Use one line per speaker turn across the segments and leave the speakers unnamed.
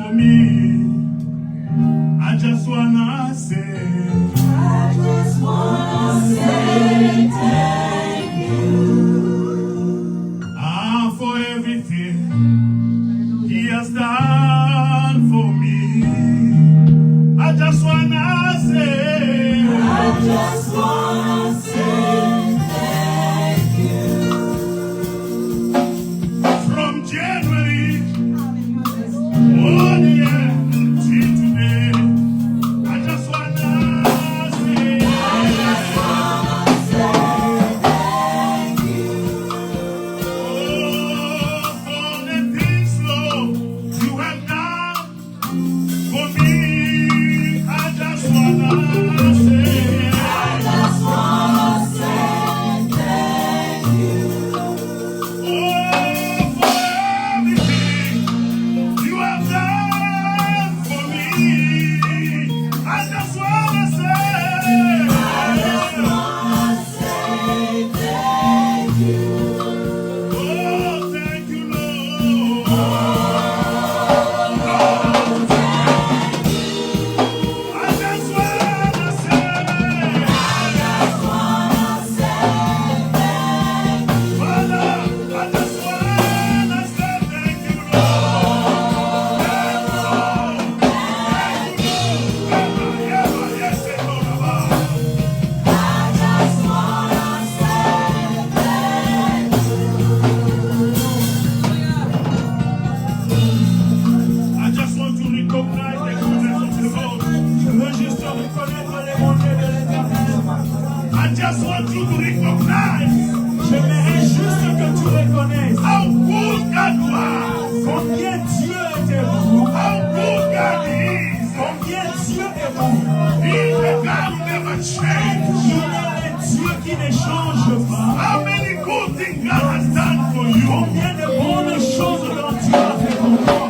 for me. I just wanna say,
I just wanna say thank you.
For everything He has done for me. I just wanna say,
I just wanna say thank you.
from January, one year till today, I just wanna say,
I just wanna say thank you.
oh, for the things, Lord, you have done for me. I just wanna say,
I just wanna say thank you.
oh, for everything you have done for me. I just wanna say,
I just wanna say thank you.
oh, thank you, Lord. I just wanna say,
I just wanna say thank you.
Father, I just wanna say thank you, Lord. Thank you, Lord. Thank you, Lord. Yes, Lord.
I just wanna say thank
I just want to recognize the goodness of the Lord. Je veux juste reconnaître les bontés de l'Éternel. I just want you to recognize. J'aimerais juste que tu reconnaisses how good God was. Combien Dieu était bon. How good God is. Combien Dieu est bon. He is the God who never changes. Il est le Dieu qui ne change pas. How many good things God has done for you. Combien de bonnes choses dont Dieu a fait pour toi.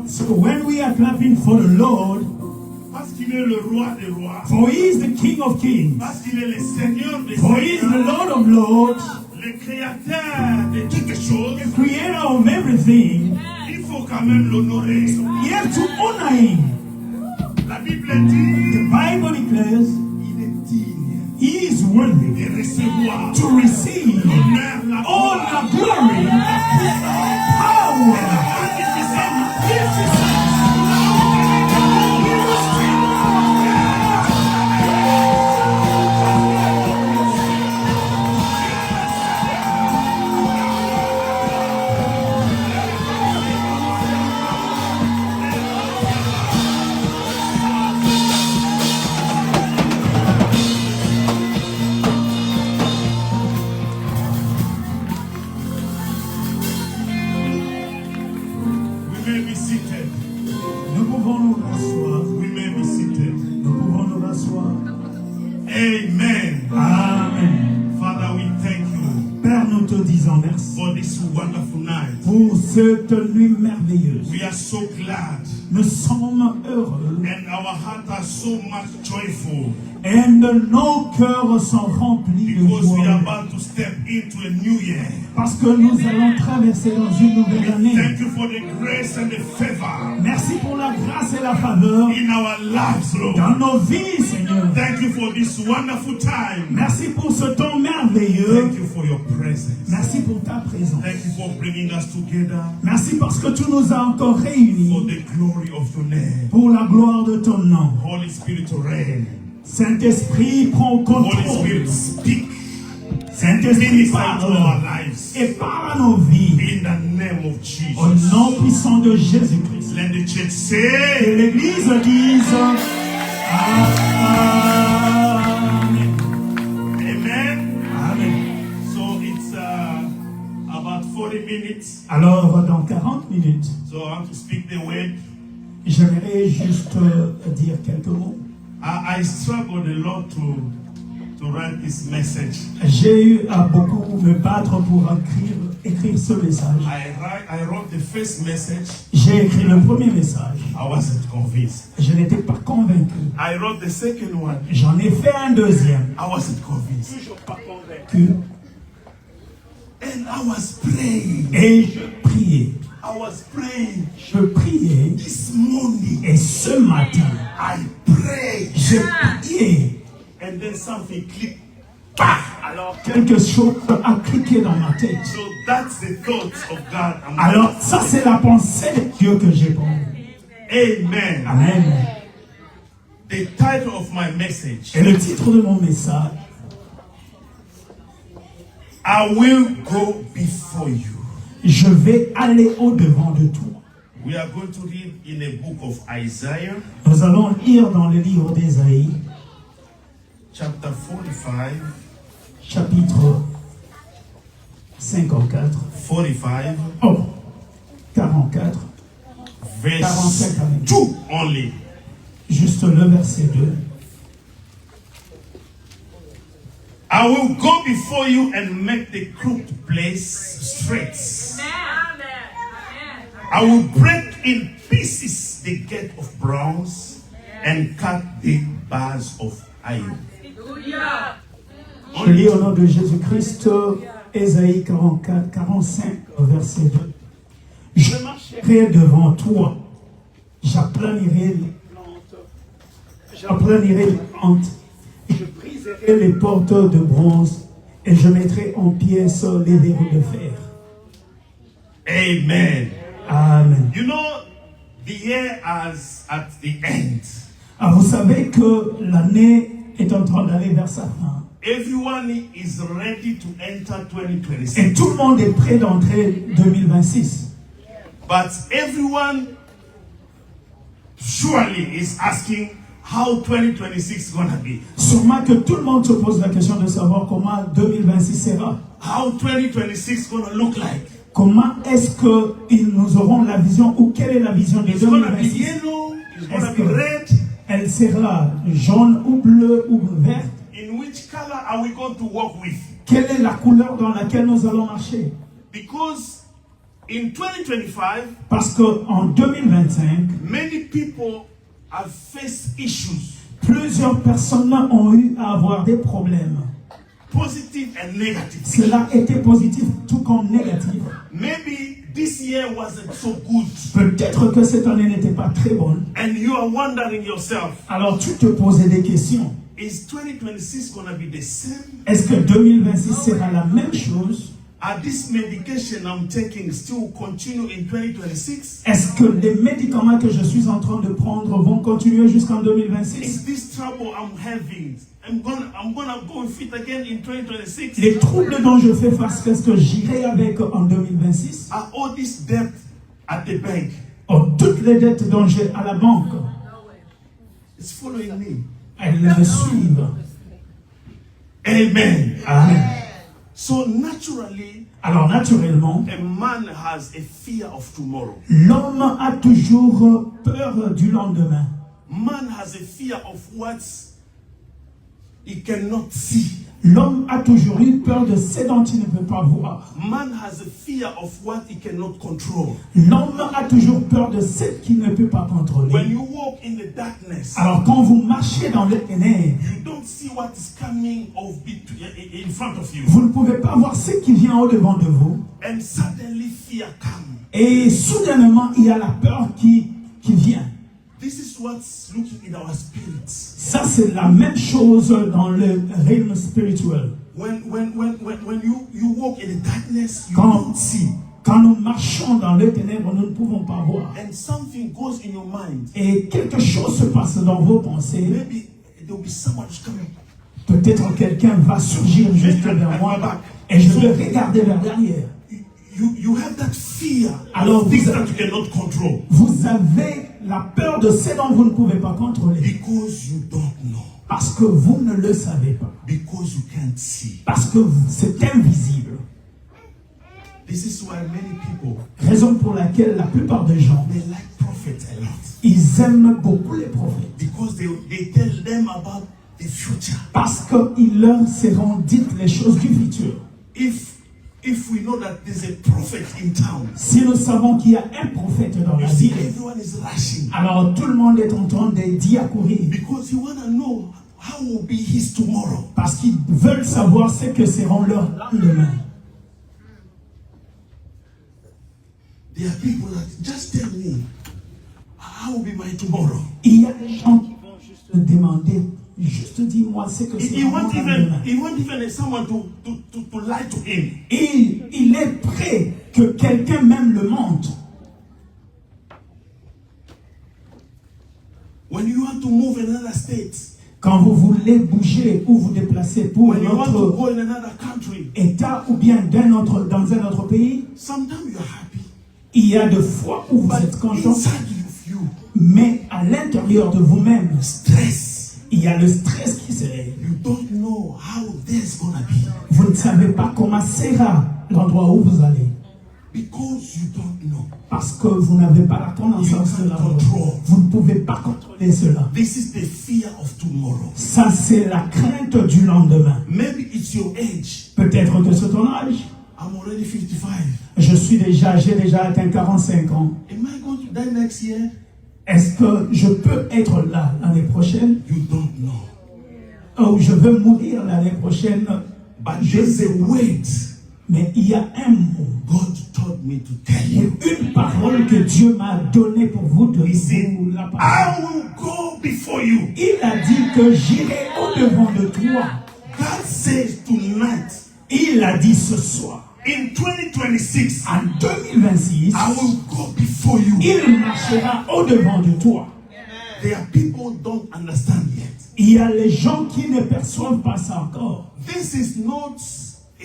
So when we are clapping for the Lord,
Parce qu'il est le roi des rois.
for He is the King of Kings,
Parce qu'il est le Seigneur des
for He is the
seigneurs.
Lord of Lords,
Le créateur de quelque chose.
the Creator of everything,
Il faut quand même l'honorer.
you have to honor Him.
La Bible dit
The Bible declares
il est digne
He is worthy
de recevoir
to receive
l'honneur, la
all
gloire,
the glory, power,
magnificence. We may be seated.
Nous pouvons nous rasseoir.
We may be seated.
Nous pouvons nous rasseoir.
Amen.
Amen.
Father, we thank you
Père, nous te disons merci
for this wonderful night.
pour cette nuit merveilleuse.
We are so glad
Nous sommes heureux
and our hearts are so much joyful
et nos cœurs sont remplis de
because we are
joie
about to step into a new year.
parce que nous allons traverser dans une nouvelle année.
Thank you for the grace and the favor
Merci pour la grâce et la faveur
in our lives, Lord.
dans nos vies, Seigneur.
Thank you for this wonderful time.
Merci pour ce temps merveilleux.
Thank you for your presence.
Merci pour ta présence.
Thank you for bringing us together
Merci parce que tu nous as encore
for
réunis
the glory of your name.
pour la gloire de ton nom.
Holy Spirit, reign.
Saint-Esprit, prends
Holy
contrôle.
Spirit, speak.
Saint-Esprit,
Minister to our
parle
lives.
et parle à nos vies.
In the name of
Au
Jesus.
nom puissant de Jésus-Christ.
Let the church
Que
say,
l'Église dise Amen.
Amen.
Amen.
So it's about 40 minutes.
Alors, dans 40 minutes,
So I want to speak the word.
j'aimerais juste dire quelques mots.
I struggled a lot to write this message.
J'ai eu à beaucoup me battre pour écrire ce message.
I wrote the first message.
J'ai écrit le premier message.
I wasn't convinced.
Je n'étais pas convaincu.
I wrote the second one.
J'en ai fait un deuxième.
I wasn't convinced.
Toujours pas convaincu.
And I was praying.
Et je priais.
I was praying.
Je priais.
This morning,
Et ce matin,
I prayed.
je priais.
And then something clicked.
Alors quelque chose a cliqué dans ma tête.
So that's the thoughts of God.
Alors ça c'est la pensée de Dieu que j'ai pour vous.
Amen.
Amen.
The title of my message,
Et le titre de mon message,
I will go before you.
je vais aller au-devant de toi.
We are going to read in the book of Isaiah,
Nous allons lire dans le livre d'Ésaïe,
chapter 45,
chapitre 54.
45,
Oh, 44,
verse
45 années.
2 only.
Juste le verset 2.
I will go before you and make the crooked place straight. I will break in pieces the gate of bronze and cut the bars of iron.
Je lis au nom de Jésus-Christ, Ésaïe 44, 45, verset 2. Je marcherai devant toi, j'aplanirai les pentes, je briserai les portes de bronze et je mettrai en pièces les verrous de fer.
Amen.
Amen.
You know, the year is at the end.
Alors vous savez que l'année est en train d'aller vers sa fin.
Everyone is ready to enter 2026.
Et tout le monde est prêt d'entrer 2026.
But everyone surely is asking how 2026 is going to be.
Sûrement que tout le monde se pose la question de savoir comment 2026 sera.
How 2026 is going to look like.
Comment est-ce que nous aurons la vision ou quelle est la vision de
It's going to be
2026?
yellow, it's going
Est-ce
to be
que
red.
elle sera jaune ou bleue ou verte?
In which color are we going to walk with?
Quelle est la couleur dans laquelle nous allons marcher?
Because in 2025,
Parce qu'en 2025,
many people have faced issues,
plusieurs personnes ont eu à avoir des problèmes.
positive and negative.
Cela était positif tout comme négatif.
Maybe this year wasn't so good.
Peut-être que cette année n'était pas très bonne.
And you are wondering yourself,
Alors tu te posais des questions.
is 2026 going to be the same?
Est-ce que 2026 sera la même chose?
Are this medication I'm taking still continue in 2026?
Est-ce que les médicaments que je suis en train de prendre vont continuer jusqu'en 2026?
Is this trouble I'm having, I'm gonna go with it again in 2026?
Les troubles dont je fais face, est-ce que j'irai avec en 2026?
Are all this debt at the bank?
Oh, toutes les dettes dont j'ai à la banque,
It's following me.
elles me suivent.
Amen.
Amen.
So naturally,
Alors naturellement,
a man has a fear of tomorrow.
l'homme a toujours peur du lendemain.
Man has a fear of what he cannot see.
L'homme a toujours eu peur de ce dont il ne peut pas voir.
Man has a fear of what he cannot control.
L'homme a toujours peur de ce qu'il ne peut pas
When
contrôler.
you walk in the darkness,
Alors quand vous marchez dans les ténèbres,
you don't see what is coming in front of you.
vous ne pouvez pas voir ce qui vient au-devant de vous.
And suddenly fear comes.
Et soudainement, il y a la peur qui vient.
This is what's looking in our spirits.
Ça, c'est la même chose dans le realm spirituel.
When you walk in the darkness, you
Quand,
don't see.
quand nous marchons dans les ténèbres, nous ne pouvons pas voir.
And something goes in your mind.
Et quelque chose se passe dans vos pensées.
Maybe there will be someone who's coming.
Peut-être quelqu'un va surgir juste vers moi et je vais regarder vers derrière.
You have that fear
Alors
of things that you cannot control.
Vous avez la peur de ce dont vous ne pouvez pas contrôler.
Because you don't know.
Parce que vous ne le savez pas.
Because you can't see.
Parce que c'est invisible.
This is why many people,
Raison pour laquelle la plupart des gens,
they like prophets a lot.
ils aiment beaucoup les prophètes.
Because they tell them about the future.
Parce qu'ils leur seront dites les choses du futur.
If we know that there's a prophet in town,
Si nous savons qu'il y a un prophète dans la
you see
ville,
everyone is rushing.
alors tout le monde est en train d'y accourir.
Because you want to know how will be his tomorrow.
Parce qu'ils veulent savoir ce que seront leurs lendemains.
There are people that just tell me, how will be my tomorrow?
Il y a des gens qui vont juste demander, juste dis-moi ce que
He
sera mon
won't
lendemain.
even someone to lie to him.
Il est prêt que quelqu'un même le montre.
When you want to move in another state,
Quand vous voulez bouger ou vous déplacer pour
when you want to
notre
go in another country,
État ou bien dans un autre pays,
sometimes you're happy,
il y a des fois où vous
but
êtes content,
inside of you,
mais à l'intérieur de vous-même,
stress.
il y a le stress qui se lève.
You don't know how there's gonna be
Vous ne savez pas comment sera l'endroit où vous allez.
because you don't know.
Parce que vous n'avez pas la tendance
You
à cela.
can't control.
Vous ne pouvez pas contrôler cela.
This is the fear of tomorrow.
Ça, c'est la crainte du lendemain.
Maybe it's your age.
Peut-être que c'est ton âge.
I'm already 55.
J'ai déjà atteint 45 ans.
Am I going to die next year?
Est-ce que je peux être là l'année prochaine?
You don't know.
Ou je veux mourir l'année prochaine?
But
Je
there's
sais
a
pas.
word
Mais il y a un mot,
God told me to tell you.
une parole que Dieu m'a donnée pour vous de
He said,
vous la
I
parole.
will go before you.
Il a dit que j'irai au-devant de toi.
God says tonight,
Il a dit ce soir,
in 2026,
en 2026,
I will go before you.
il marchera au-devant de toi.
There are people who don't understand yet.
Il y a les gens qui ne perçoivent pas ça encore.
This is not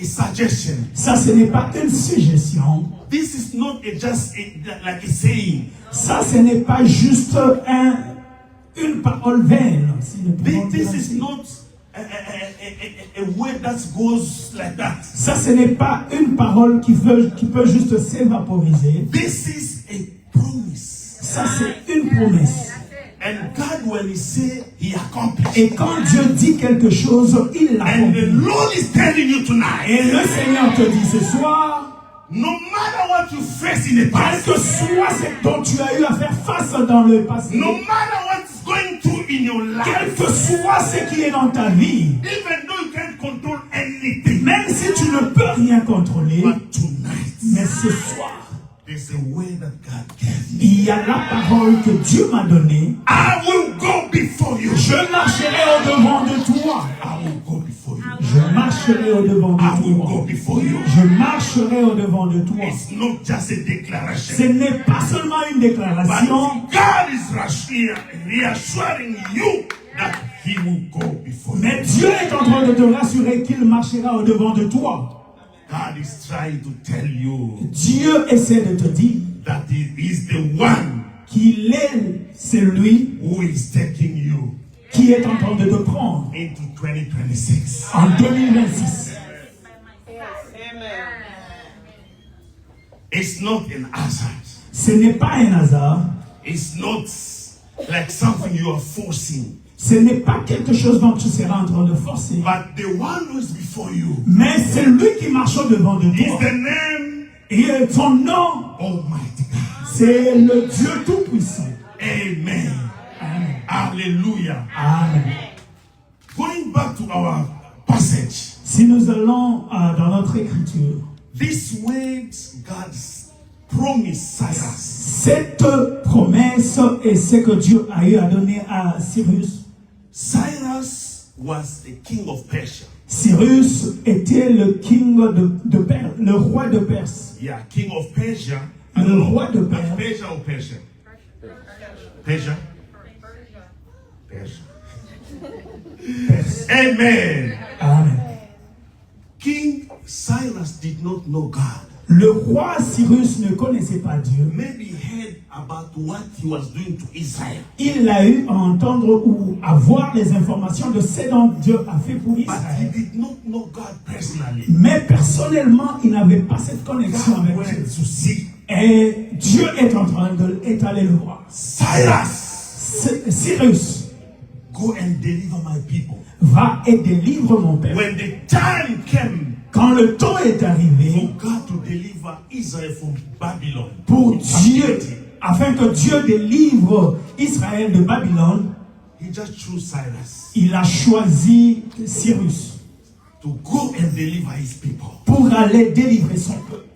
a suggestion.
Ça, ce n'est pas une suggestion.
This is not like a saying.
Ça, ce n'est pas juste une parole vaine. Si nous pouvons
This
dire
is
ainsi.
not a word that goes like that.
Ça, ce n'est pas une parole qui peut juste s'évaporiser.
This is a promise.
Ça, c'est une promesse.
And God, when He say, He accomplished.
Et quand Dieu dit quelque chose, il
And the
l'accomplit.
Lord is telling you
Et
tonight,
le Seigneur te dit ce soir,
no matter what you face in the
quel
past,
que soit ce dont tu as eu à faire face dans le passé,
no matter what's going through in your
quel
life,
que soit ce qui est dans ta vie,
even though you can't control anything,
même si tu ne peux rien contrôler,
but tonight,
mais ce soir,
there's a way that God gave me.
il y a la parole que Dieu m'a donnée.
I will go before you.
Je marcherai au-devant de toi.
I will go before you.
Je marcherai au-devant
I
de
will go
toi.
before you.
Je marcherai au-devant de toi.
It's not just a
Ce
declaration,
n'est pas seulement une
but
déclaration,
God is reassuring you that He will go before you.
mais Dieu est en train de te rassurer qu'il marchera au-devant de toi.
God is trying to tell you
Dieu essaie de te dire
that He is the one
qu'il est celui
who is taking you
qui est en train de te prendre
into 2026.
en 2026.
It's not an hazard.
Ce n'est pas un hasard.
It's not like something you are forcing.
Ce n'est pas quelque chose dont tu seras en train de forcer.
But the one who is before you
Mais c'est lui qui marche au-devant de
is
toi.
the name
Et son nom,
Almighty God.
c'est le Dieu Tout-Puissant.
Amen.
Amen.
Hallelujah.
Amen.
Going back to our passage,
Si nous allons dans notre écriture,
these words God's promised Cyrus.
cette promesse est ce que Dieu a eu à donner à Cyrus.
Cyrus was the king of Persia.
Cyrus était le king de Perse, le roi de Perse.
Yeah, king of Persia.
Le roi de Perse.
Persia or Persia? Persia. Persia.
Perse.
Amen.
Amen.
King Cyrus did not know God.
Le roi Cyrus ne connaissait pas Dieu.
Maybe he heard about what he was doing to Israel.
Il a eu à entendre ou à voir les informations de ce dont Dieu a fait pour
But he
Israël.
did not know God personally.
Mais personnellement, il n'avait pas cette connexion
God
avec
went
Dieu.
to see
Et Dieu est en train d'aller le voir.
Cyrus,
Cyrus,
go and deliver my people.
va et délivre mon père.
When the time came
Quand le temps est arrivé
for God to deliver Israel from Babylon,
pour
in
Dieu,
captivity,
afin que Dieu délivre Israël de Babylone,
he just chose Cyrus
il a choisi Cyrus
to go and deliver his people.
pour aller délivrer son peuple.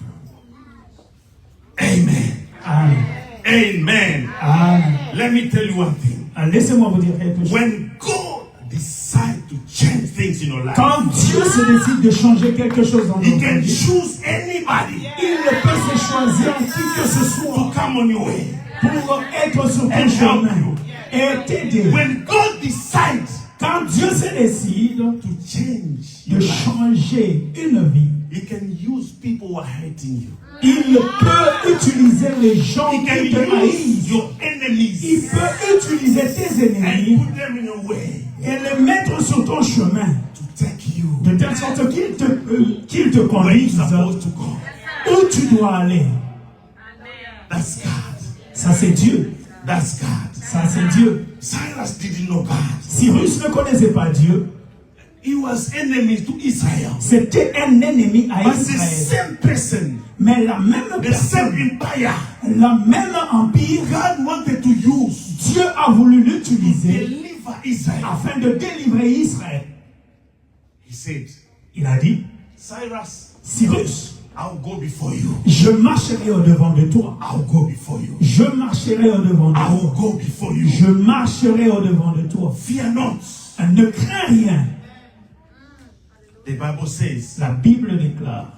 Amen.
Amen.
Amen.
Amen.
Let me tell you one thing.
Laissez-moi vous dire quelque chose.
When God decides to change things in your life,
Quand Dieu se décide de changer quelque chose dans
He
notre
can
vie,
choose anybody
il ne peut se choisir qui que ce
to
soit
come on your way.
pour être sur ton
And help
chemin
you.
et t'aider.
When God decides
Quand Dieu se décide
to change
de
your life,
changer une vie,
He can use people who are hurting you.
il peut utiliser les gens
He can
qui te
use
haïssent.
your
Il
enemies
peut utiliser tes
and
ennemis
put them in your way
et les mettre sur ton chemin,
to take you
de telle sorte qu'ils te
where you're
conduisent
supposed to go.
où tu dois aller.
That's God.
Ça c'est Dieu.
That's God.
Ça c'est Dieu.
Cyrus didn't know God.
Cyrus ne connaissait pas Dieu.
He was enemy to Israel.
C'était un ennemi à
But the
Israël.
same person,
Mais la même
the same
personne,
empire,
la même empire,
God wanted to use
Dieu a voulu
to
l'utiliser
deliver Israel.
afin de délivrer Israël.
He said,
Il a dit,
Cyrus,
Cyrus,
I'll go before you.
je marcherai au-devant de toi.
I'll go before you.
Je marcherai au-devant de
I'll
toi.
go before you.
Je marcherai au-devant de toi.
Fear not.
Ne crains rien.
The Bible says,
La Bible déclare,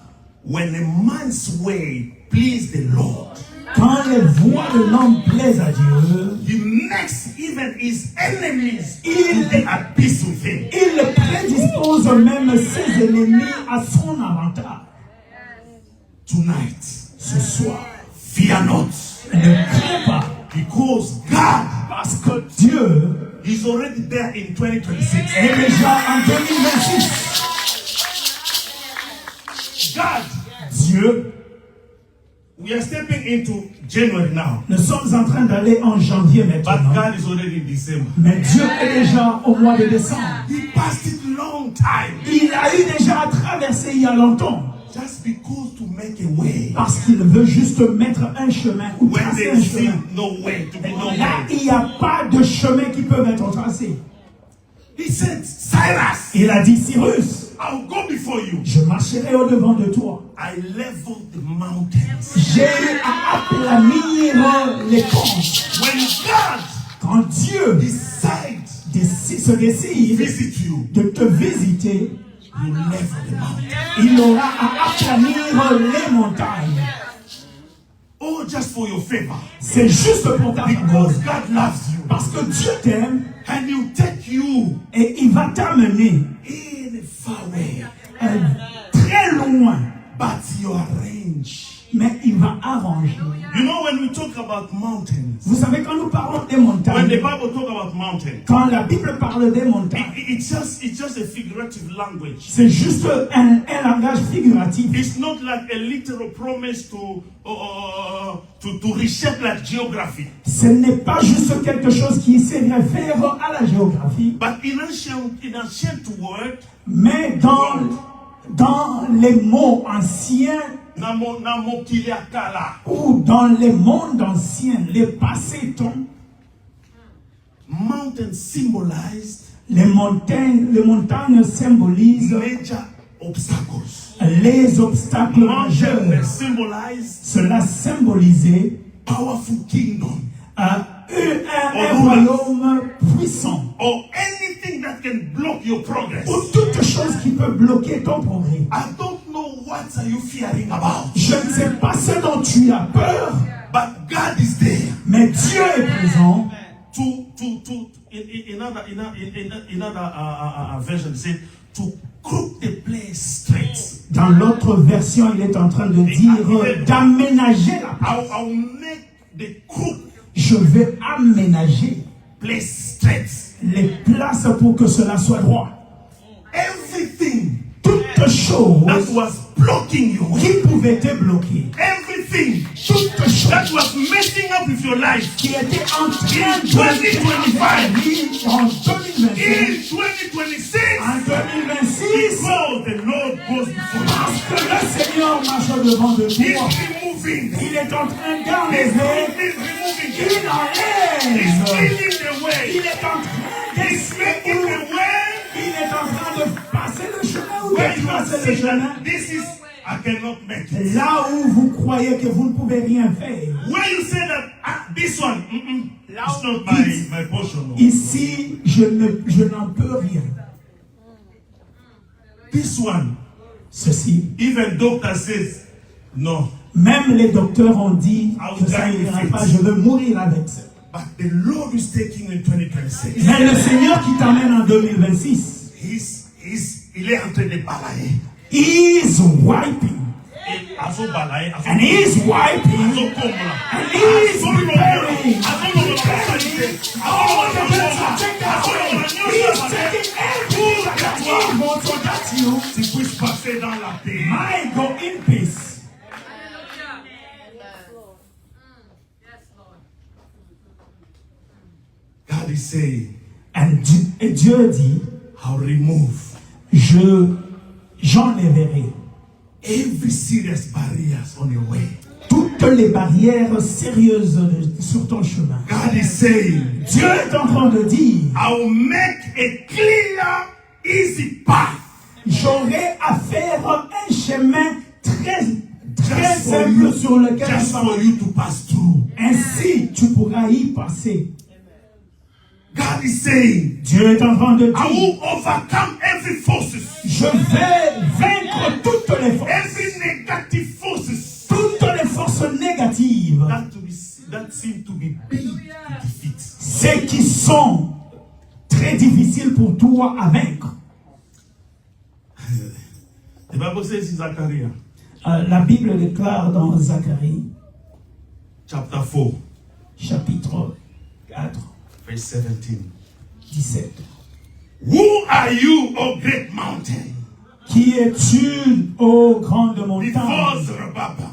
when a man's way please the Lord,
quand les voies de l'homme plaisent à Dieu,
he makes even his enemies
Il-
be at peace with him.
il prédispose même ses ennemis à son avantage.
Tonight,
Ce soir,
fear not.
ne crains pas,
Because God
parce que Dieu
is already there in 2026.
est déjà en 2026.
God,
Dieu,
we are stepping into January now.
nous sommes en train d'aller en janvier
But
maintenant.
God is already in December.
Mais Dieu est déjà au mois de décembre.
He passed it long time.
Il a eu déjà à traverser il y a longtemps.
Just because to make a way.
Parce qu'il veut juste mettre un chemin ou
When
tracer
there
un
is
chemin.
no way, to be no
Là,
way.
il n'y a pas de chemin qui peut être tracé.
He said, Cyrus,
Il a dit, Cyrus,
I'll go before you.
je marcherai au-devant de toi.
I leveled the mountains.
J'ai eu à aplanir les pentes.
When God
Quand Dieu
decides
se
to
décide
visit you,
de te visiter,
you level the mountain.
il aura à aplanir les montagnes.
Oh, just for your favor.
C'est juste pour ta faveur.
Because God loves you.
Parce que Dieu t'aime
And He'll take you
et il va t'amener
in a far way.
très loin.
But you arrange.
Mais il va arranger.
You know, when we talk about mountains,
Vous savez, quand nous parlons des
when
montagnes,
the Bible talk about mountains,
quand la Bible parle des montagnes,
it's just a figurative language.
c'est juste un langage figuratif.
It's not like a literal promise to reshape like geography.
Ce n'est pas juste quelque chose qui se réfère à la géographie,
But in ancient word,
mais dans les mots anciens
namo kiliakala,
ou dans les mondes anciens, les passés temps,
mountain symbolized
les montagnes symbolisent
major obstacles.
les obstacles
Mountain
majeurs.
symbolized
Cela symbolisait
powerful kingdom
un royaume puissant.
or anything that can block your progress.
Ou toute chose qui peut bloquer ton progrès.
I don't know what are you fearing about,
Je ne sais pas ce dont tu as peur,
but God is there
mais Dieu est présent.
in another version it said to crook the place straight.
Dans l'autre version, il est en train de dire d'aménager la place.
I'll make the crook
Je vais aménager
place straight.
les places pour que cela soit droit.
Everything
Toute
that
chose
was blocking you,
qui pouvait te bloquer,
everything
toute chose
that was messing up with your life
qui était en train de
2025,
en 2026,
in 2026,
en 2026,
because the Lord goes before you.
parce que le Seigneur marche devant de
He's
toi.
removing.
Il est en train
He's
d'enlever,
removing.
il
He's
enlève,
cleaning the way.
il est en train
He's making
de
the way.
il est en train de passer le chemin ou
Where
de
you are
tracer le
saying
chemin.
that this is, I cannot make it.
Là où vous croyez que vous ne pouvez rien faire.
Where you say that this one, it's not my portion. No.
Ici, je n'en peux rien.
This one,
Ceci,
even doctor says, no.
même les docteurs ont dit que ça n'ira pas, je veux mourir avec ça.
But the Lord is taking in 2026.
Mais le Seigneur qui t'amène en 2026,
Il est en train de balayer.
He's wiping. And He's wiping. And He's preparing. All the things are taken away. He's taking everything that He wants so that you
Tu puisses passer dans la paix.
might go in peace.
God is saying,
Et Dieu dit,
I'll remove
j'enlèverai
every serious barriers on your way.
toutes les barrières sérieuses sur ton chemin.
God is saying,
Dieu est en train de dire,
I'll make a clear, easy path.
j'aurai à faire un chemin très
Just for
simple
you,
sur lequel
just
tu
for you to pass through.
ainsi tu pourras y passer.
God is saying,
Dieu est en train de
I
dire,
will overcome every forces,
je vais vaincre toutes les forces,
every negative forces
toutes les forces négatives,
that seem to be big to defeat.
celles qui sont très difficiles pour toi à vaincre.
The Bible says in Zechariah
La Bible déclare dans Zacharie,
chapter 4,
chapitre 4,
verse 17.
17.
Who are you, O great mountain?
Qui es-tu, ô grande
Before
montagne,
Zerubbabel,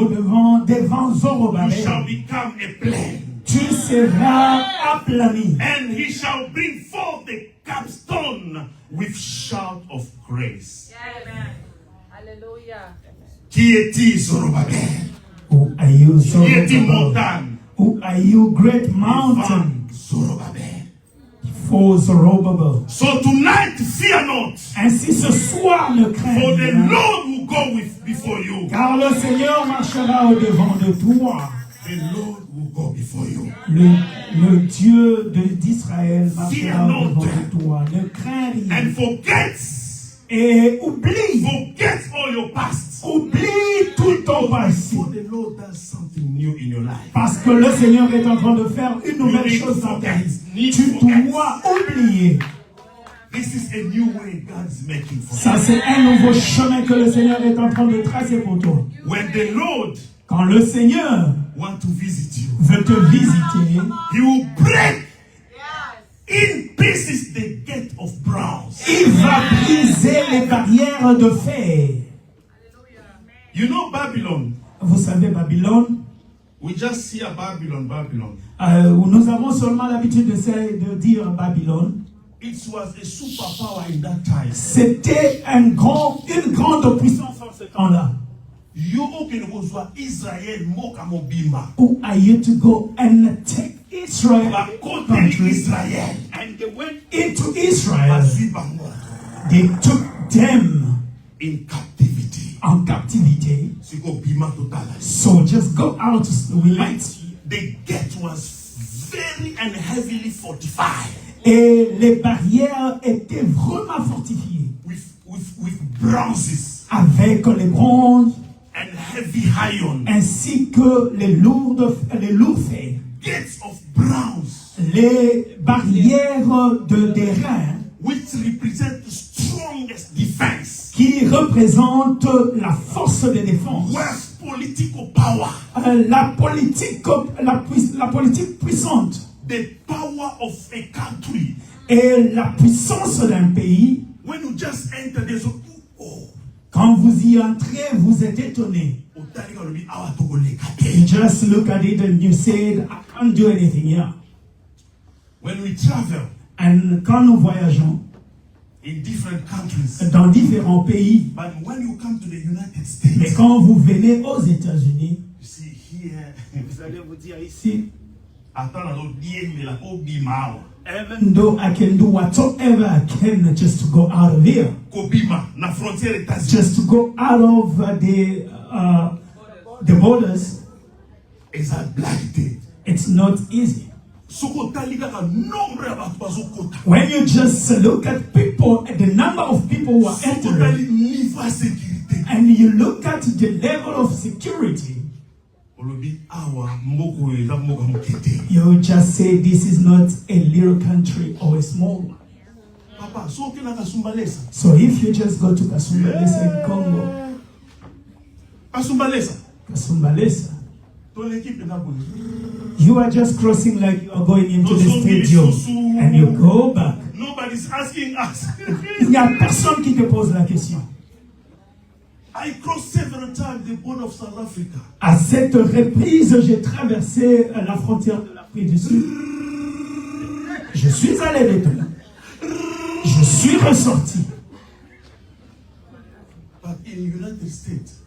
devant
you shall
Zorobabel,
become a plain,
tu seras aplani,
and he shall bring forth the capstone with shout of grace.
Amen. Hallelujah.
Qui est-il, Zerubbabel?
Who are you,
Qui est-il,
Zorobabel?
montagne?
Who are you, great mountain?
Devant Zerubbabel.
For Zorobabel.
So tonight, fear not,
Ainsi ce soir ne crains
for the
rien,
Lord will go before you.
car le Seigneur marchera au devant de toi.
The Lord will go before you.
Le Dieu d'Israël
Fear
marchera au
not.
devant de toi. Ne crains rien.
And forget
Oublie
all your past.
tout ton passé.
For the Lord does something new in your life.
Parce que le Seigneur est en train de faire une nouvelle chose dans ta vie. Tu dois oublier.
This is a new way God is making for
Ça,
you.
c'est un nouveau chemin que le Seigneur est en train de tracer pour toi.
When the Lord
Quand le Seigneur
want to visit you,
veut te visiter,
He will break in pieces the gate of bronze.
il va briser les barrières de fer.
You know Babylon.
Vous savez, Babylone,
We just see a Babylon.
nous avons seulement l'habitude de dire Babylone.
It was a superpower in that time.
C'était une grande puissance en ce temps-là.
You open Israel moka mobimba.
Who are you to go and take Israel
Bakote
country?
Israel.
And they went into Israel.
Bazibango.
They took them
In captivity.
en captivité.
Siko bima totala.
So just go out. We might.
The gate was very and heavily fortified
Et les barrières étaient vraiment fortifiées
with bronzes
avec les bronzes
and heavy iron.
ainsi que les lourds fers.
Gates of bronze,
Les barrières des reins
which represent the strongest defense,
qui représentent la force de défense.
wealth, political power,
La politique puissante
the power of a country.
et la puissance d'un pays.
When you just enter, there's a
Quand vous y entrez, vous êtes étonné. You just look at it and you say, I can't do anything here.
When we travel
And quand nous voyageons
in different countries,
dans différents pays,
but when you come to the United
mais
States,
quand vous venez aux États-Unis,
you see here,
vous allez vous dire ici, even though I can do whatsoever I can just to go out of here,
Kobima, na frontière États-Unis.
just to go out of the borders,
Is that blighted?
it's not easy.
Soko talika ka nombre ya bato bazokota.
When you just look at people, at the number of people who are
Soko
entering,
tali niveau sécurité.
and you look at the level of security,
Olobi awa mboko eza mboka mokete.
you just say this is not a little country or a small one.
Papa, so kena kasumbalesa.
So if you just go to Kasumbalesa in Congo,
Kasumbalesa.
Kasumbalesa,
Ton équipe na boule.
you are just crossing like you are going into the stadium and you go back.
Nobody's asking us.
Il n'y a personne qui te pose la question.
I crossed several times the border of South Africa.
À cette reprise, j'ai traversé la frontière de l'Afrique du Sud. Je suis allé dedans. Je suis ressorti.
But in United States,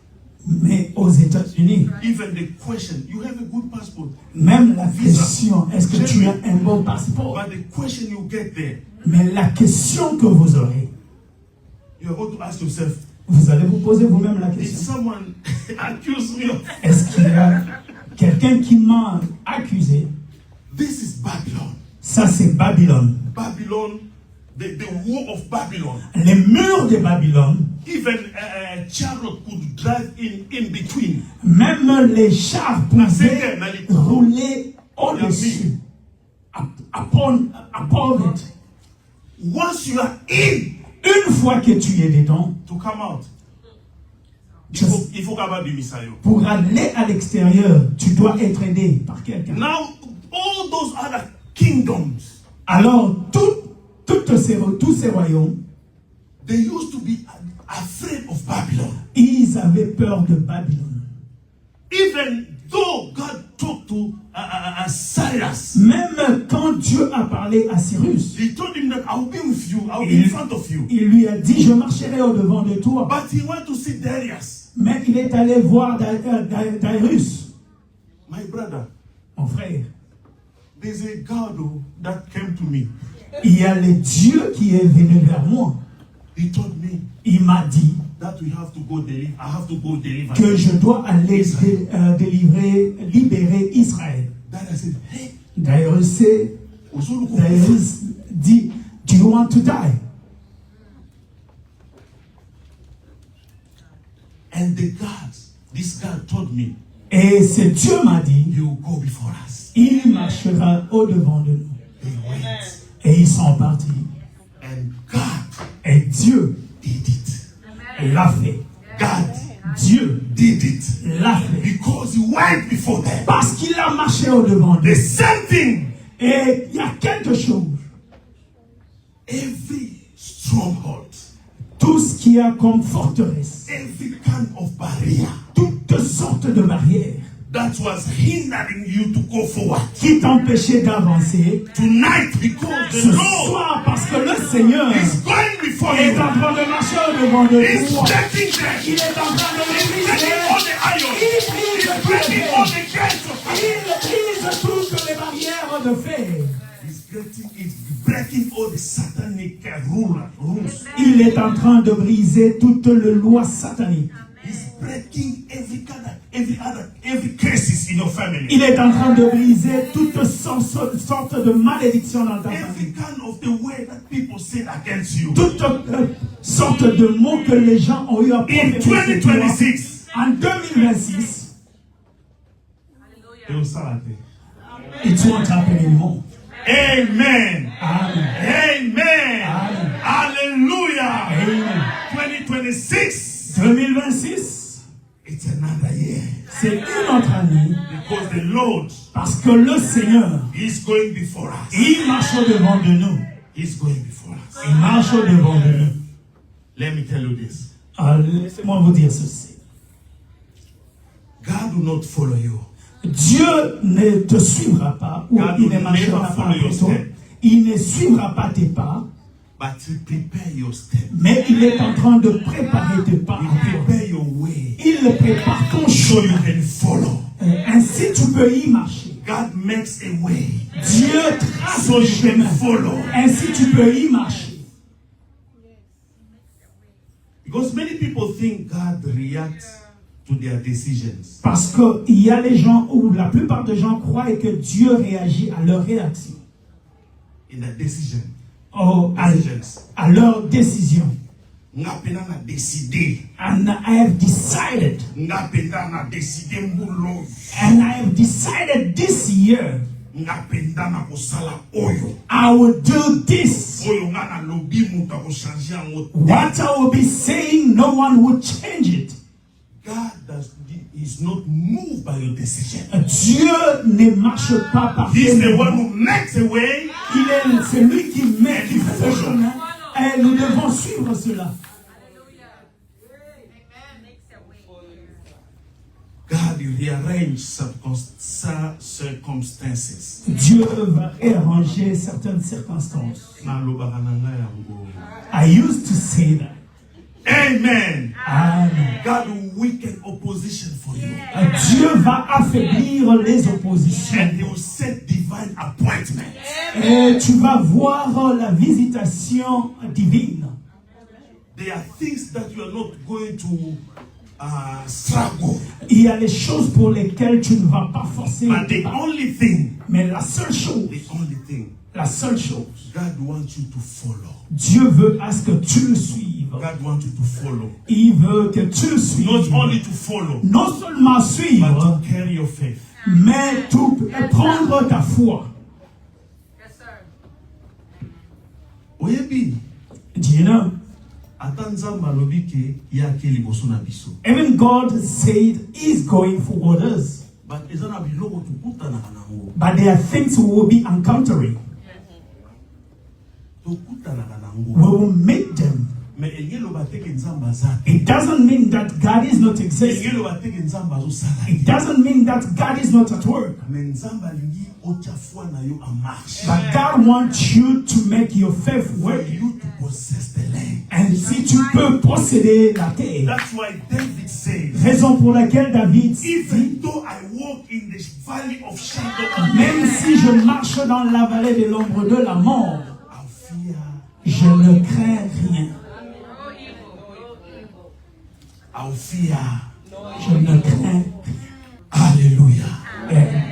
Mais aux États-Unis,
even the question, you have a good passport.
même la question, est-ce que tu as un bon passeport?
But the question you get there,
Mais la question que vous aurez,
you're going to ask yourself,
vous allez vous poser vous-même la
did
question.
someone accuse me of
Est-ce qu'il y a quelqu'un qui m'a accusé?
this is Babylon.
Ça, c'est Babylone.
Babylon, the wall of Babylon.
Les murs de Babylone,
Even a chariot could drive in between.
même les chars pouvaient rouler au-dessus. Upon it.
Once you are in,
Une fois que tu es dedans,
to come out,
Just-
il faut qu'avoir du misayo.
pour aller à l'extérieur, tu dois être aidé par quelqu'un.
Now, all those other kingdoms,
Alors, tous ces royaumes,
they used to be afraid of Babylon.
ils avaient peur de Babylone.
Even though God talked to Cyrus,
Même quand Dieu a parlé à Cyrus,
he told him that I will be with you, I will be in front of you.
il lui a dit, je marcherai au-devant de toi.
But he went to see Darius,
Mais il est allé voir Darius,
my brother.
mon frère.
There's a God that came to me.
Il y a le Dieu qui est venu vers moi.
He told me
Il m'a dit
that we have to go deliver. I have to go deliver.
que je dois aller libérer Israël.
Darius said, hey,
Darius
Osuluko,
dit, do you want to die?
and the God, this God told me,
Et ce Dieu m'a dit,
he will go before us.
il marchera au-devant de nous.
They went,
Et ils sont partis.
and God
Et Dieu
did it.
l'a fait.
God
Dieu
did it
l'a fait.
because he went before them.
Parce qu'il a marché au-devant de
The
nous.
same thing.
Et il y a quelque chose.
Every stronghold,
Tout ce qu'il y a comme forteresse.
every kind of barrier
Toutes sortes de barrières
that was hindering you to go forward.
qui t'empêchaient d'avancer.
Tonight, because
Ce
the Lord
soir, parce que le Seigneur
is going before
est
you,
en train de marcher au-devant de
he's
toi.
breaking them.
Il est en train de
He's
les
breaking all the iron. He's breaking all the gates of iron.
Il brise toutes les barrières de fer.
He's breaking all the satanic rules.
Il est en train de briser toutes les lois sataniques.
He's breaking every curses in your family.
Il est en train de briser toutes sortes de malédictions dans ta
Every
famille.
kind of the way that people said against you.
Toutes sortes de mots que les gens ont eu à
In
prophétiser sur toi.
2026,
En 2026,
they will start at it.
it won't happen anymore.
Amen.
Amen.
Amen.
Amen.
Hallelujah.
Amen.
2026,
2026,
it's another year.
c'est une autre année
Because the Lord
parce que le Seigneur,
is going before us.
il marche au-devant de nous.
He's going before us.
Il marche au-devant de nous.
Let me tell you this.
Laissez-moi vous dire ceci.
God will not follow you.
Dieu ne te suivra pas ou
God
il ne
will
marchera
never
pas
follow your
après toi.
step.
Il ne suivra pas tes pas,
But he prepare your step.
mais il est en train de préparer tes pas.
He
à toi.
prepare your way.
Il prépare ton
So you
chemin.
can follow.
Ainsi tu peux y marcher.
God makes a way.
Dieu trace
So
le
you can
chemin.
follow.
Ainsi tu peux y marcher.
Because many people think God reacts to their decisions.
Parce qu'il y a des gens, ou la plupart des gens croient que Dieu réagit à leur réaction,
In the decision.
à leur décision.
Ngapena na décidé.
And I have decided,
Ngapenda na décidé mbulo.
and I have decided this year,
Ngapenda na kosala oyo.
I will do this.
Oyo nga na lobi muta ko changer yango.
What I will be saying, no one will change it.
God is not moved by your decision.
Dieu ne marche pas par
He's
tes
the one
mouvements.
who makes a way.
Il est celui qui met qui fait le chemin. Et nous devons suivre cela.
God will rearrange circumstances.
Dieu va réarranger certaines circonstances.
Nalobaka na ngai yango.
I used to say that.
Amen.
Amen.
God will weaken opposition for you.
Dieu va affaiblir les oppositions.
And He will set divine appointments.
Et tu vas voir la visitation divine.
There are things that you are not going to struggle.
Il y a les choses pour lesquelles tu ne vas pas forcer.
But the only thing,
Mais la seule chose,
God wants you to follow.
Dieu veut à ce que tu le suives.
God wants you to follow.
Il veut que tu le suives.
Not only to follow,
Non seulement
but
suivre,
to carry your faith.
mais tout prendre ta foi.
Yes, sir.
Oyebi,
Do you know?
ata nzambe alobi ke yake liboso na biso.
Even God said He's going forward us.
But eza na biloko tokutanaka nango.
But there are things we will be encountering.
Tokutanaka
We
nango.
will meet them.
Mais eloba teke nzambe aza te.
It doesn't mean that God is not existing.
Eloba teke nzambe azosala
It
te.
doesn't mean that God is not at work.
Mais nzambe alingi otia foi na yo en marche.
But God wants you to make your faith
For
work.
you to possess the land.
And si tu peux posséder la terre.
That's why David says,
Raison pour laquelle David dit,
even though I walk in the valley of shadow of
même
death,
si je marche dans la vallée de l'ombre de la mort,
I'll fear.
je ne crains rien.
I'll fear.
Je ne crains
Hallelujah.
rien.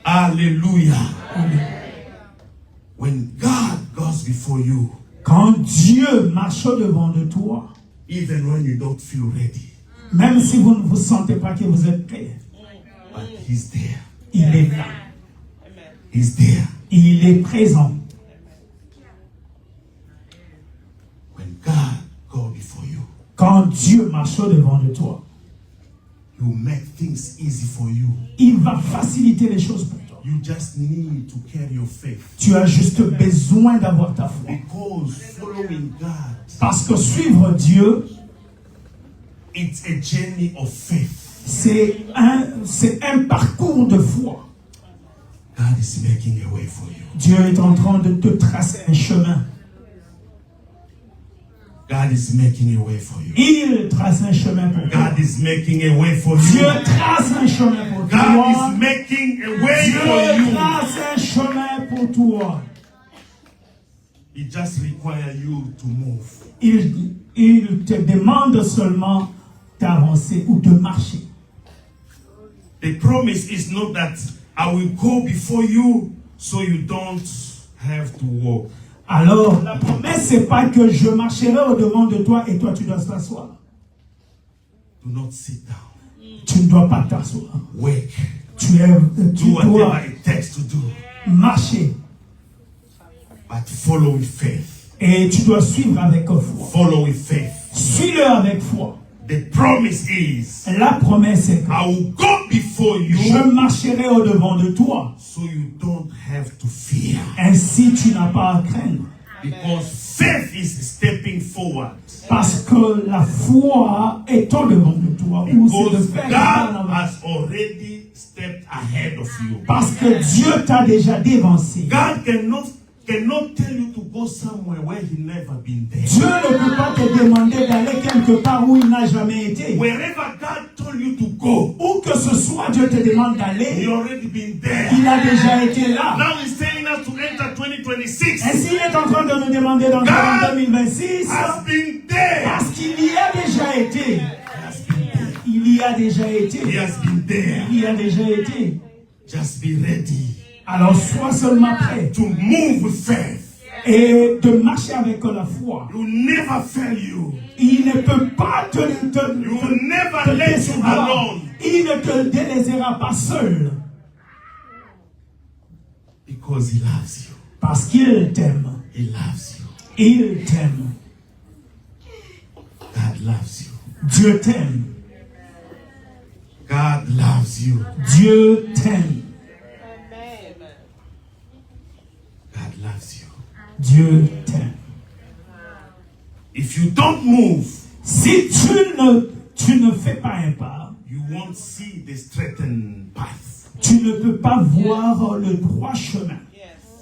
Hallelujah.
Amen.
When God goes before you,
Quand Dieu marche devant de toi,
even when you don't feel ready,
même si vous ne vous sentez pas que vous êtes prêt,
but He's there.
il est là.
He's there.
Il est présent.
When God goes before you,
Quand Dieu marche devant de toi,
He will make things easy for you.
il va faciliter les choses pour toi.
You just need to carry your faith.
Tu as juste besoin d'avoir ta foi.
Because following God,
Parce que suivre Dieu,
it's a journey of faith.
c'est un parcours de foi.
God is making a way for you.
Dieu est en train de te tracer un chemin.
God is making a way for you.
Il trace un chemin pour toi.
God is making a way for
Dieu
you.
trace un chemin pour
God
toi.
is making a way for
Dieu
you.
trace un chemin pour toi.
It just requires you to move.
Il te demande seulement d'avancer ou de marcher.
The promise is not that I will go before you so you don't have to walk.
Alors, la promesse, c'est pas que je marcherai au-devant de toi et toi tu dois t'asseoir.
Do not sit down.
Tu ne dois pas t'asseoir.
Work.
Tu
Do
dois
whatever it takes to do.
marcher
But follow with faith.
et tu dois suivre avec foi.
Follow with faith.
Suis-le avec foi.
The promise is
La promesse est que
I will go before you
je marcherai au-devant de toi.
so you don't have to fear.
Ainsi, tu n'as pas à craindre.
Because faith is stepping forward.
Parce que la foi est au-devant de toi. Ou c'est de
Because
faire
God
en avant.
has already stepped ahead of you.
Parce que Dieu t'a déjà dévancé.
God cannot tell you to go somewhere where He never been there.
Dieu ne peut pas te demander d'aller quelque part où il n'a jamais été.
Wherever God told you to go,
Où que ce soit, Dieu te demande
He
d'aller.
already been there.
Il a déjà été là.
Now He's telling us to enter 2026.
Ainsi, il est en train de nous demander dans
God
2026
has been there.
parce qu'il y a déjà été.
He has been there.
Il y a déjà été.
He has been there.
Il y a déjà été.
Just be ready
Alors, sois seulement prêt
to move with faith.
et de marcher avec la foi.
He will never fail you.
Il ne peut pas te
He will never let you
décevoir.
alone.
Il ne te délaissera pas seul
Because He loves you.
parce qu'il t'aime.
He loves you.
Il t'aime.
God loves you.
Dieu t'aime.
God loves you.
Dieu t'aime.
God loves you.
Dieu t'aime.
If you don't move,
Si tu ne fais pas un pas,
you won't see the straightened path.
tu ne peux pas voir le droit chemin.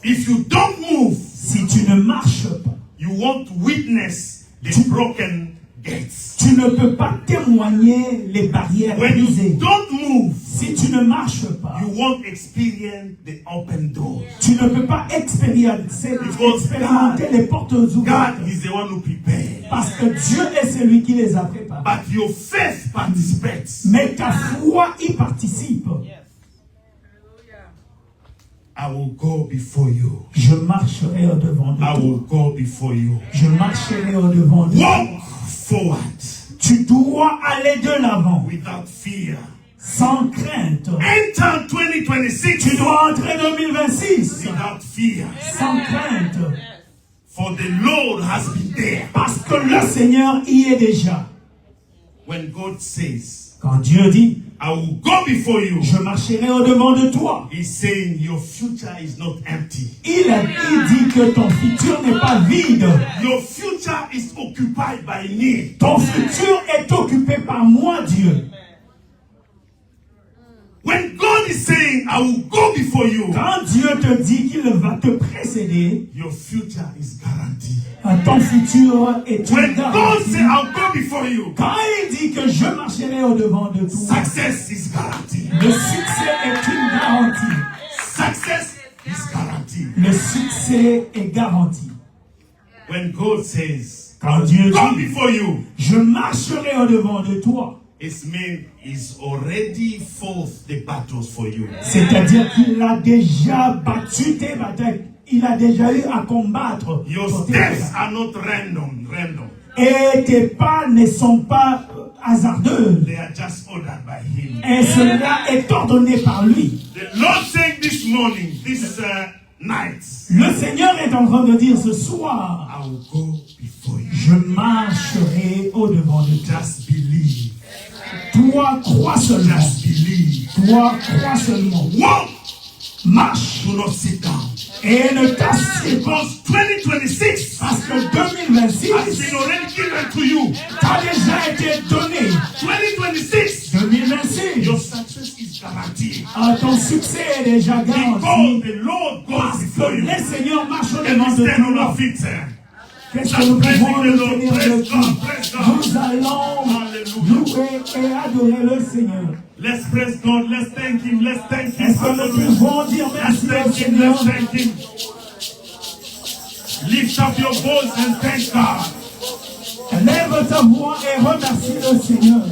If you don't move,
Si tu ne marches pas,
you won't witness the broken gates.
tu ne peux pas témoigner les barrières
When you
brisées.
don't move,
Si tu ne marches pas,
you won't experience the open doors.
tu ne peux pas expérimenter les portes ouvertes.
God is the one who prepared.
Parce que Dieu est celui qui les a préparées.
But your faith participates.
Mais ta foi y participe.
I will go before you.
Je marcherai au devant de
I
toi.
will go before you.
Je marcherai au devant de toi.
Walk forward
Tu dois aller de l'avant,
without fear.
sans crainte.
Enter 2026
Tu dois entrer 2026,
without fear.
sans crainte.
For the Lord has been there.
Parce que le Seigneur y est déjà.
When God says,
Quand Dieu dit,
I will go before you,
je marcherai au devant de toi,
He's saying your future is not empty.
il dit que ton futur n'est pas vide.
Your future is occupied by me.
Ton futur est occupé par moi, Dieu.
When God is saying, I will go before you,
Quand Dieu te dit qu'il va te précéder,
your future is guaranteed.
ton futur est une
When God
garantie.
says, I'll go before you,
Quand il dit que je marcherai au devant de toi,
success is guaranteed.
le succès est une garantie.
Success is guaranteed.
Le succès est garanti.
When God says,
Quand Dieu
go
dit,
before you,
je marcherai au devant de toi,
it means He's already fought the battles for you.
c'est-à-dire qu'il a déjà battu tes batailles. Il a déjà eu à combattre.
Your
pour tes
steps
batailles.
are not random.
Et tes pas ne sont pas hasardeux.
They are just ordered by Him.
Et cela est ordonné par lui.
The Lord saying this morning, this night,
Le Seigneur est en train de dire ce soir,
I will go before you.
je marcherai au devant de toi.
Just believe.
Toi, crois seulement.
Just believe.
Toi, crois seulement.
Walk.
Marche
Do not sit down.
et ne t'assieds pas.
Because 2026
Parce que 2026
has been already given to you.
t'a déjà été donné.
2026,
2026,
your success is guaranteed.
ton succès est déjà garanti.
Because the Lord goes
Parce
before
que
you.
le Seigneur marche au
And
devant
we
de
stand on
toi.
our feet, sir.
Qu'est-ce que nous pouvons nous tenir
Praise
dessus?
God, praise God.
Nous allons louer et adorer le Seigneur.
Let's praise God. Let's thank Him. Let's thank Him.
Est-ce que nous pouvons dire
Let's
merci au
thank Him.
Seigneur?
Let's thank Him. Lift up your voice and thank God.
Lève ta voix et remercie le Seigneur.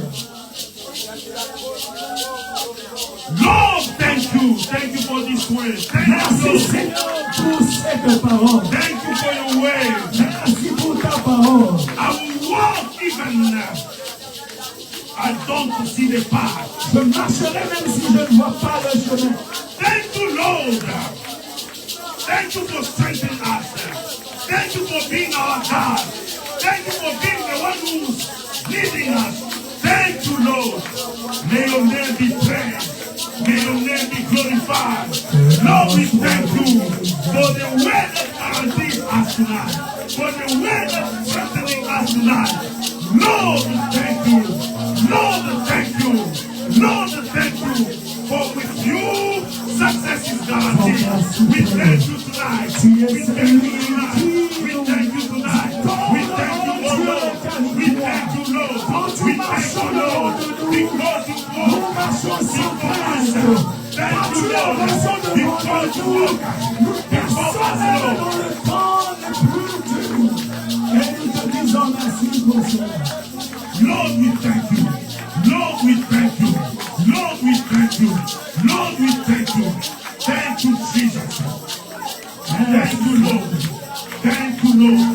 Lord, thank you. Thank you for this word. Thank you,
Merci
Lord.
Seigneur pour cette parole.
Thank you for your word.
Merci pour ta parole.
I will walk even now. I don't see the path.
Je marcherai même si je ne vois pas le chemin.
Thank you, Lord. Thank you for strengthening us. Thank you for being our God. Thank you for being the one who's leading us. Thank you, Lord. May your name be praised. May your name be glorified. Lord, we thank you for the way that guarantees us tonight. For the way that's strengthening us tonight. Lord, we thank you. Lord, thank you. Lord, thank you. For with you, success is guaranteed. We thank you tonight. We thank you tonight. We thank you tonight. We thank you, oh Lord. We thank you, Lord. We thank you, Lord. Because you walk before us. Thank you, Lord. Because you walk before us, Lord. Lord, we thank you. Lord, we thank you. Lord, we thank you. Lord, we thank you. Thank you, Jesus. Thank you, Lord. Thank you, Lord.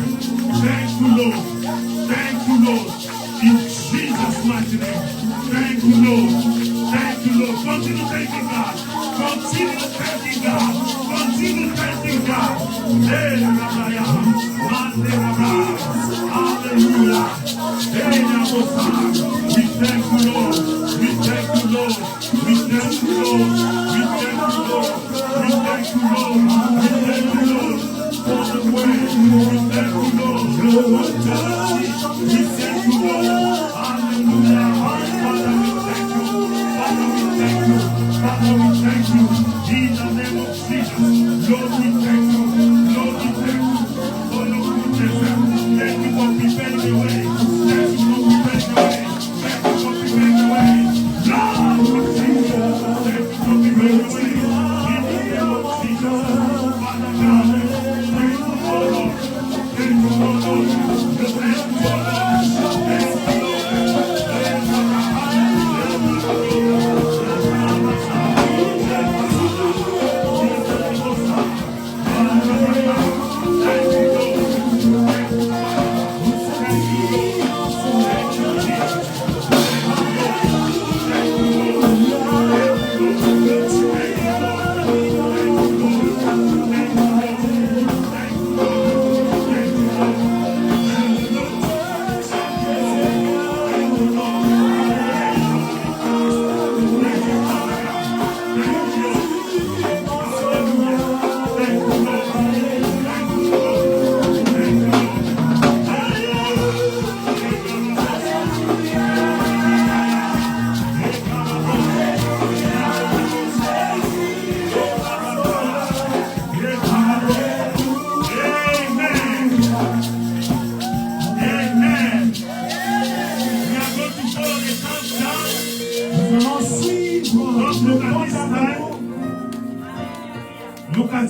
Thank you, Lord. Thank you, Lord. In Jesus' mighty name. Thank you, Lord. Thank you, Lord. Continue thanking God. Continue thanking God. Continue thanking God. Hallelujah. We thank you, Lord. We thank you, Lord. We thank you, Lord. We thank you, Lord. We thank you, Lord. We thank you, Lord, for the way. We thank you, Lord. We thank you, Lord. Hallelujah. Father, we thank you.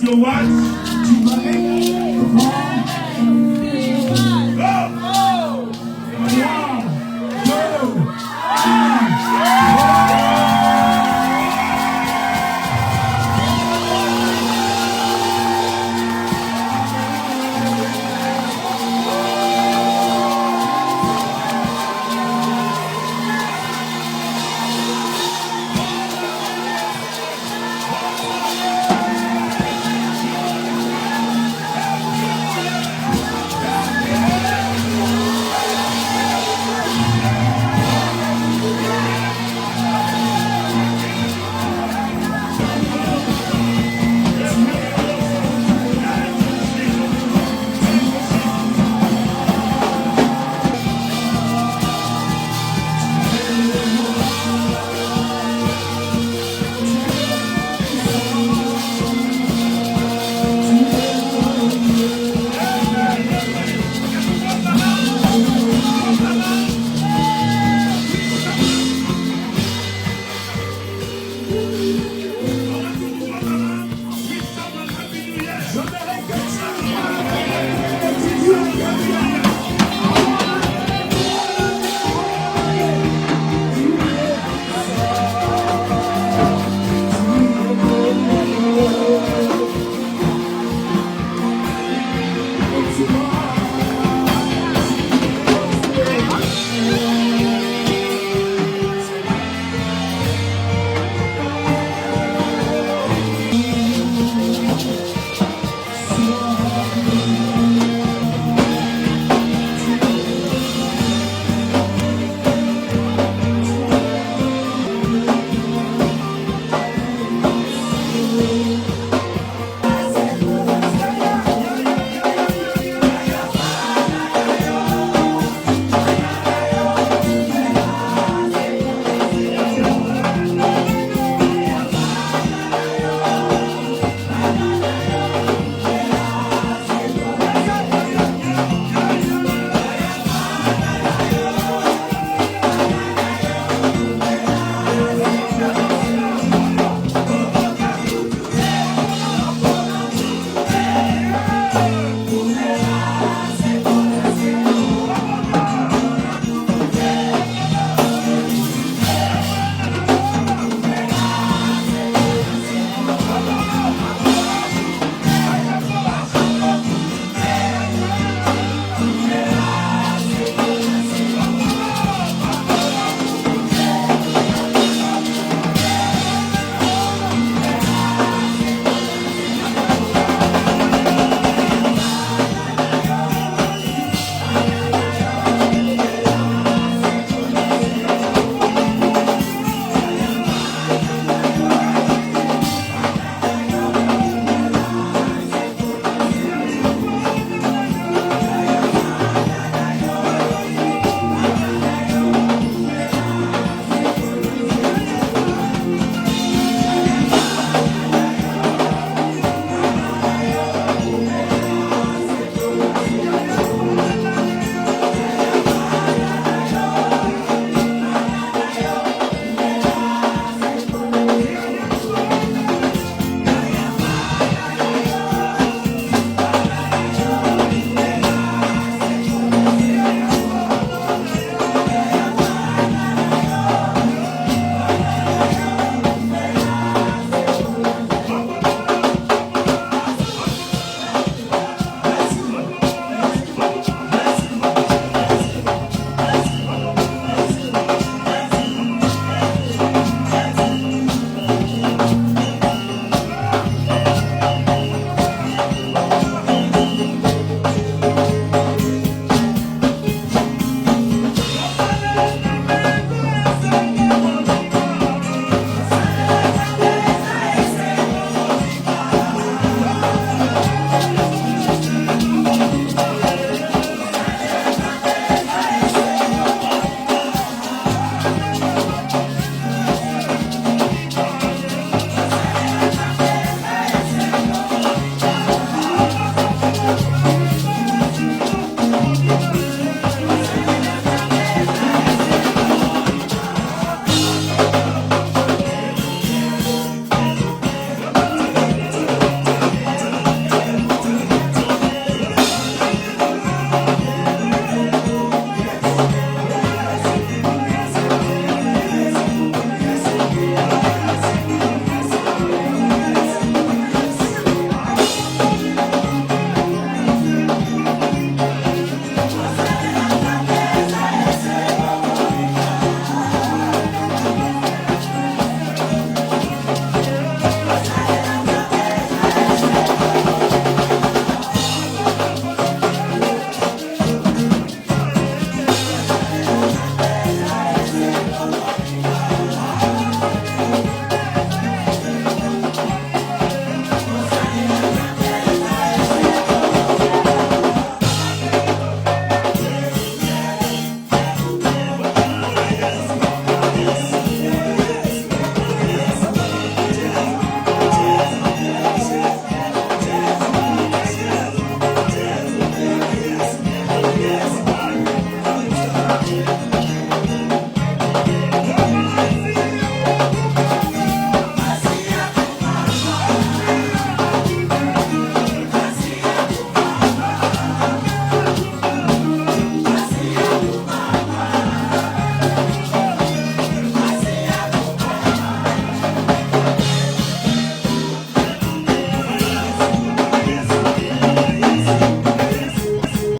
your what?
Tu m'as élevé grand.